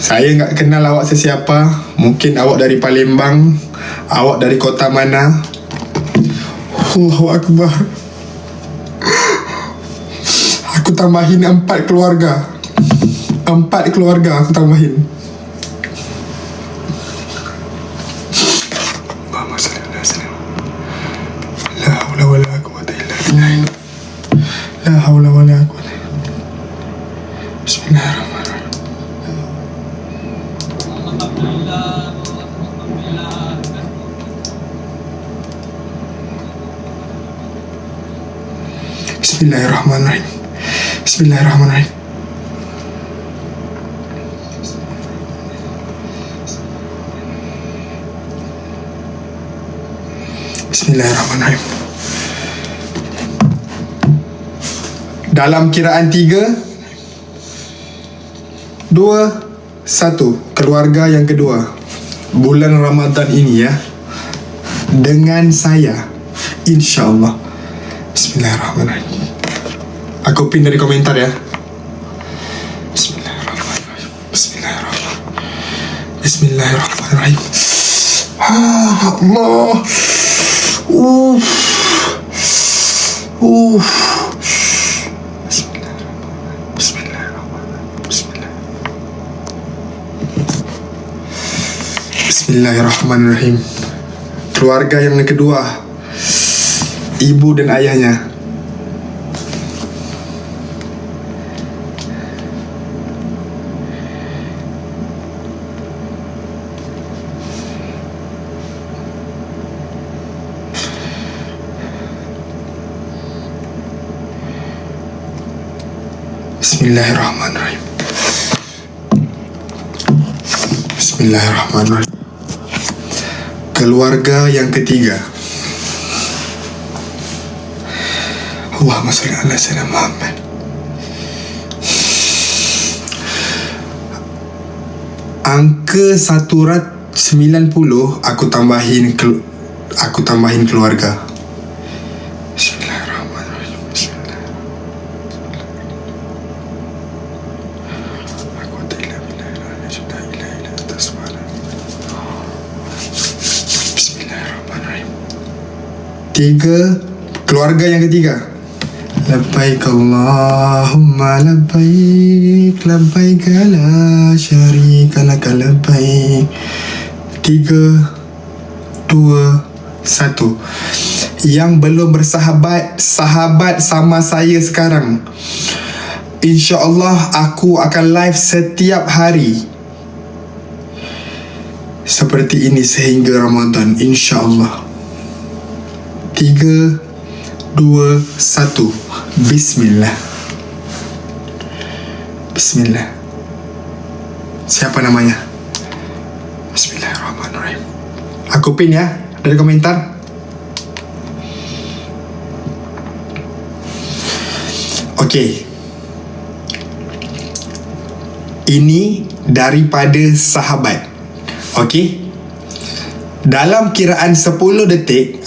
Saya nggak kenal awak sesiapa. Mungkin awak dari Palembang, awak dari kota mana. Allahu Akbar. Aku tambahin 4 keluarga. 4 keluarga aku tambahin. La haula wala quwwata illa billah. La haula wala quwwata. Bismillahirrahmanirrahim. Bismillahirrahmanirrahim. Bismillahirrahmanirrahim. Bismillahirrahmanirrahim. Dalam kiraan 3, 2, 1. Keluarga yang kedua bulan Ramadan ini ya, dengan saya, InsyaAllah. Bismillahirrahmanirrahim. Aku pin dari komentar ya. Bismillahirrahmanirrahim. Bismillahirrahmanirrahim. Bismillahirrahmanirrahim. Allah. Bismillahirrahmanirrahim. Keluarga yang kedua, ibu dan ayahnya. Bismillahirrahmanirrahim. Bismillahirrahmanirrahim. Keluarga yang ketiga. Allahumma salli ala sayyidina Muhammad. Angka 190 aku tambahin keluarga. Bismillahirrahmanirrahim. Bismillahirrahmanirrahim. 3, keluarga yang ketiga. Labbaik Allahumma labbaik, labbaik la syarika laka labbaik. 3, 2, 1. Yang belum bersahabat sama saya sekarang, InsyaAllah aku akan live setiap hari seperti ini sehingga Ramadan, InsyaAllah. 3, 2, 1. Bismillah. Bismillah. Siapa namanya? Bismillahirrahmanirrahim. Aku pin ya dari komentar. Okey. Ini daripada sahabat. Okey. Dalam kiraan 10 detik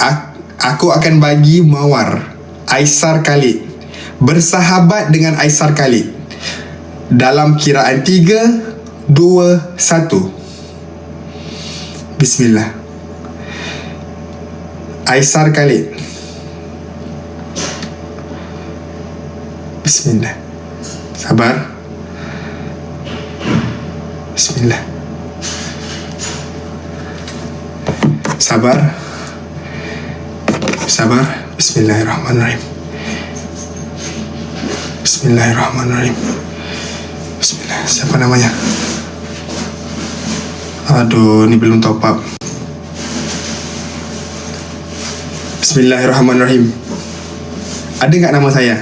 aku akan bagi mawar Aisar Khalid, bersahabat dengan Aisar Khalid. Dalam kiraan 3, 2, 1. Bismillah. Aisar Khalid. Bismillah. Sabar. Bismillah. Sabar. Sabar. Bismillahirrahmanirrahim. Bismillahirrahmanirrahim. Bismillah. Siapa namanya? Aduh, ni belum top up. Bismillahirrahmanirrahim. Ada tak nama saya?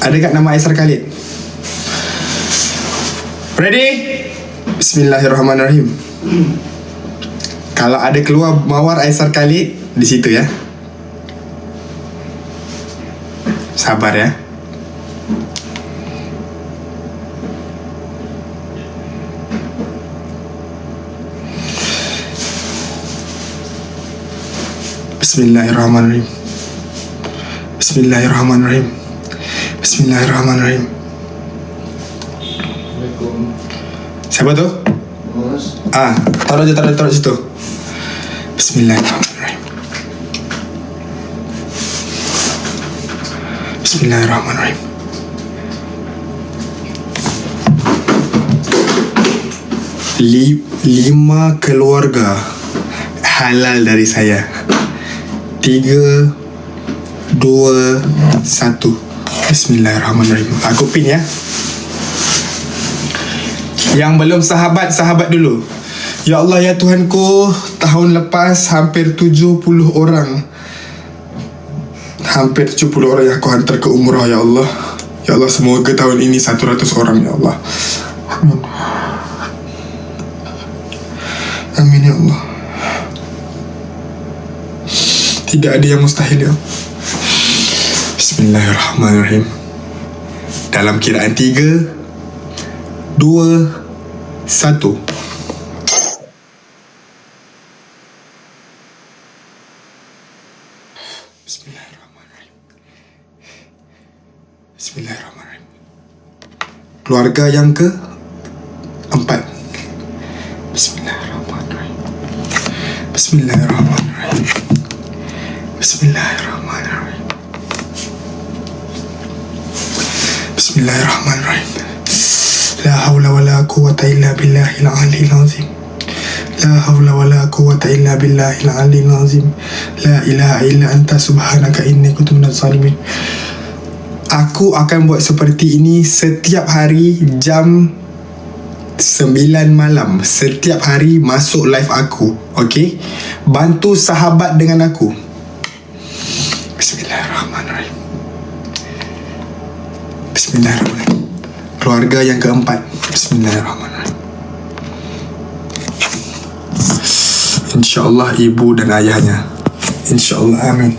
Ada tak nama Aisar Khalid? Ready? Bismillahirrahmanirrahim. Kalau ada keluar mawar Aisar Khalid, di situ ya. Sabar ya. Bismillahirrahmanirrahim. Bismillahirrahmanirrahim. Bismillahirrahmanirrahim. Siapa tu? Taruh je, taruh situ. Bismillahirrahmanirrahim. Bismillahirrahmanirrahim. Lima keluarga halal dari saya. 3, 2, 1. Bismillahirrahmanirrahim. Aku pin ya. Yang belum sahabat dulu. Ya Allah, ya Tuhanku, tahun lepas hampir 70 orang. Hampir 70 orang yang aku hantar ke umrah, ya Allah. Ya Allah, semoga tahun ini 100 orang, ya Allah. Amin. Amin, ya Allah. Tidak ada yang mustahil, ya. Bismillahirrahmanirrahim. Dalam kiraan 3, 2, 1. Bismillahirrahmanirrahim. Bismillahirrahmanirrahim. Keluarga yang ke-4. Bismillahirrahmanirrahim. Bismillahirrahmanirrahim. Bismillahirrahmanirrahim. Bismillahirrahmanirrahim. La hawla wa la quwwata illa billahil aliyyil azim. La hawla wa la quwwata illa billahil aliyyil azim. La ilaha illa anta subhanaka inni kuntu minaz zalimin. Aku akan buat seperti ini setiap hari jam 9 malam. Setiap hari masuk live aku. Okay? Bantu sahabat dengan aku. Bismillahirrahmanirrahim. Bismillahirrahmanirrahim. Keluarga yang ke-4. Bismillahirrahmanirrahim. InsyaAllah ibu dan ayahnya. InsyaAllah, amin.